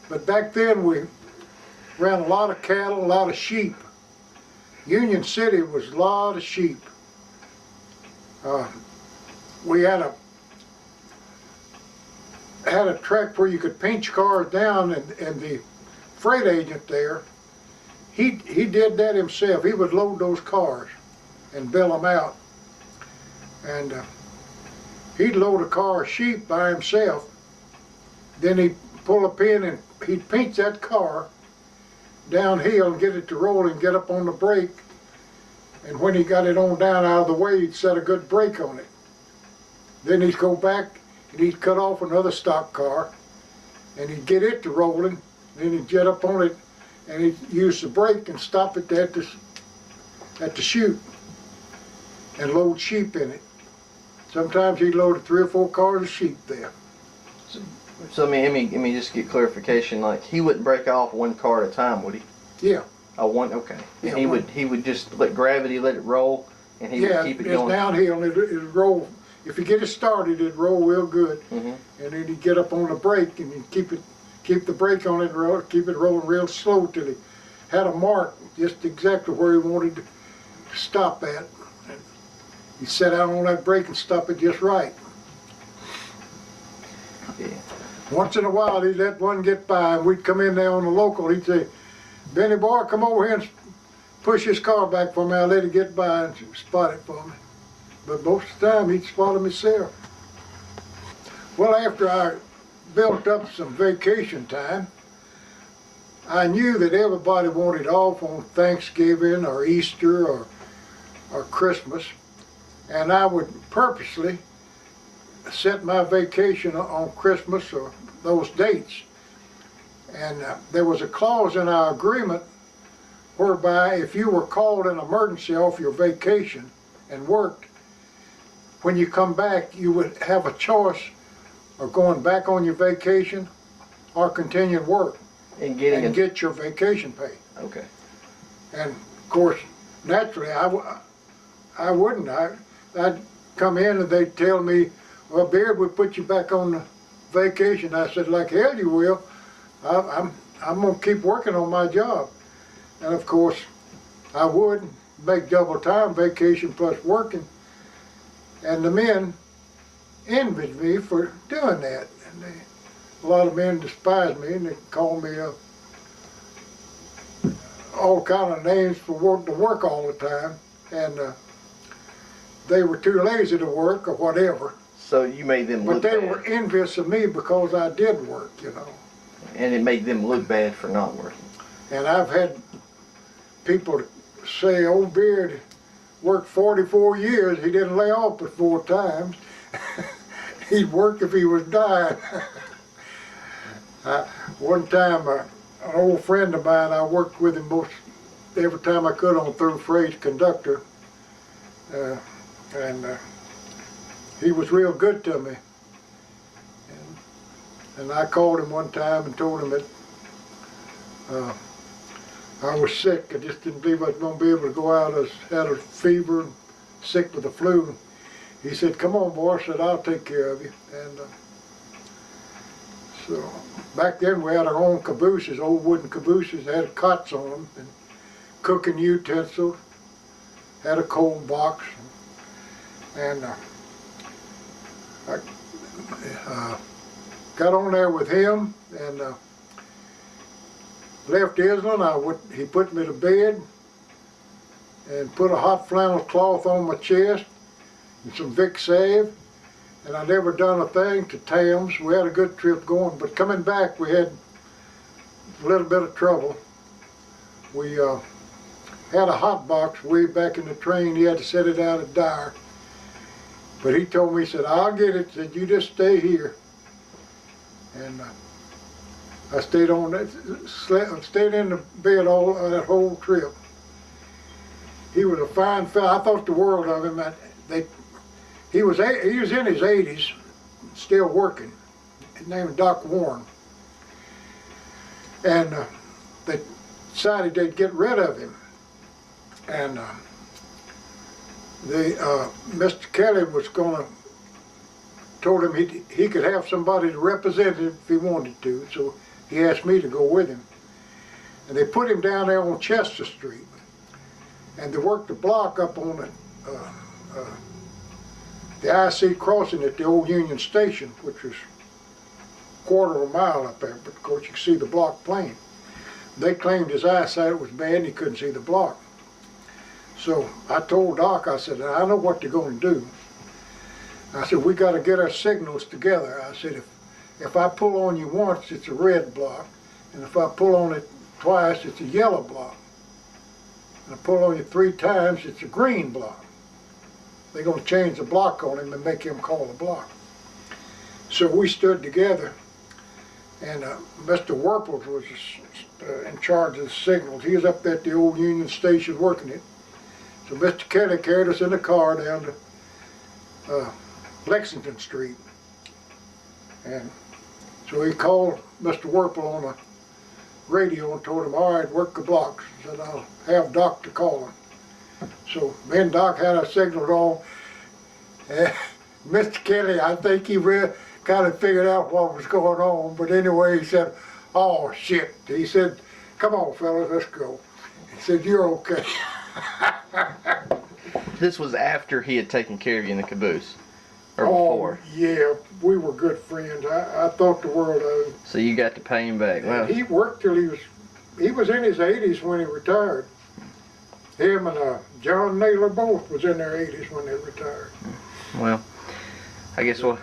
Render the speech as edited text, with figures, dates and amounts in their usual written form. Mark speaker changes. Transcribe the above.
Speaker 1: But back then we ran a lot of cattle, a lot of sheep. Union City was a lot of sheep. We had a track where you could pinch cars down, and the freight agent there, he did that himself. He would load those cars and bill them out. And he'd load a car of sheep by himself. Then he'd pull a pin and he'd pinch that car downhill and get it to roll and get up on the brake. And when he got it on down out of the way, he'd set a good brake on it. Then he'd go back and he'd cut off another stock car and he'd get it to rolling. Then he'd jet up on it and he'd use the brake and stop it at the chute and load sheep in it. Sometimes he loaded 3 or 4 cars of sheep there.
Speaker 2: So let me just get clarification. Like, he wouldn't break off one car at a time, would he?
Speaker 1: Yeah.
Speaker 2: Oh, one. Okay.
Speaker 1: Yeah,
Speaker 2: He would just let gravity let it roll, and he would keep it going.
Speaker 1: Yeah, it's downhill. It'd roll. If you get it started, it'd roll real good.
Speaker 2: Mm-hmm.
Speaker 1: And then he'd get up on the brake and he'd keep the brake on it and roll, keep it rolling real slow till he had a mark just exactly where he wanted to stop at. And he'd set out on that brake and stop it just right.
Speaker 2: Yeah.
Speaker 1: Once in a while, he'd let one get by, and we'd come in there on the local. He'd say, "Benny boy, come over here and push his car back for me. I'll let it get by and spot it for me." But most of the time, he'd spot him himself. Well, after I built up some vacation time, I knew that everybody wanted off on Thanksgiving or Easter or Christmas, and I would purposely set my vacation on Christmas or those dates. And there was a clause in our agreement whereby if you were called in emergency off your vacation and worked, when you come back you would have a choice of going back on your vacation or continuing work
Speaker 2: And
Speaker 1: get your vacation pay.
Speaker 2: Okay.
Speaker 1: And of course, naturally, I wouldn't. I'd come in and they'd tell me, "Well, Beard, we put you back on the vacation." I said, "Like hell you will. I'm gonna keep working on my job." And of course, I would make double time, vacation plus working. And the men envied me for doing that. And a lot of men despised me, and they called me all kind of names for work all the time. And they were too lazy to work or whatever.
Speaker 2: So you made them look
Speaker 1: But they
Speaker 2: bad.
Speaker 1: were envious of me because I did work, you know.
Speaker 2: And it made them look bad for not working.
Speaker 1: And I've had people say, "Old Beard worked 44 years. He didn't lay off but 4 times. He'd work if he was dying." One time, an old friend of mine, I worked with him most every time I could on through freight conductor. He was real good to me. And I called him one time and told him that I was sick. I just didn't believe I was going to be able to go out. I had a fever and sick with the flu. He said, "Come on, boy." I said, "I'll take care of you." And so back then we had our own cabooses, old wooden cabooses. They had cots on them and cooking utensils. Had a cold box. And I got on there with him and left Island. He put me to bed and put a hot flannel cloth on my chest and some Vicks salve. And I never done a thing to Tams. We had a good trip going, but coming back we had a little bit of trouble. We had a hot box way back in the train. He had to set it out at Dyer. But he told me, he said, "I'll get it." He said, "You just stay here." And I stayed on that, stayed in the bed all that whole trip. He was a fine fellow. I thought the world of him. He was in his 80s, still working. His name was Doc Warren. And they decided they'd get rid of him. And Mr. Kelly was told him he could have somebody to represent him if he wanted to. So he asked me to go with him. And they put him down there on Chester Street. And they worked the block up on the IC crossing at the old Union Station, which was a quarter of a mile up there, but of course you could see the block plain. They claimed his eyesight was bad and he couldn't see the block. So I told Doc, I said, I know what they're going to do. I said, we got to get our signals together. I said, if I pull on you once, it's a red block, and if I pull on it twice, it's a yellow block. And I pull on you 3 times, it's a green block. They're going to change the block on him and make him call the block. So we stood together, and Mr. Werpels was in charge of the signals. He was up at the old Union Station working it. So Mr. Kelly carried us in the car down to Lexington Street. And so he called Mr. Werpel on the radio and told him, all right, work the blocks. He said, I'll have Doc to call him. So me and Doc had our signals on. And Mr. Kelly, I think he kind of figured out what was going on. But anyway, he said, oh, shit. He said, come on, fellas, let's go. He said, you're okay.
Speaker 2: This was after he had taken care of you in the caboose, or
Speaker 1: Oh,
Speaker 2: before.
Speaker 1: yeah, we were good friends. I thought the world of him.
Speaker 2: So you got to pay him back. Well,
Speaker 1: He worked till he was in his 80s when he retired. Him and John Naylor both was in their 80s when they retired.
Speaker 2: well, I guess we'll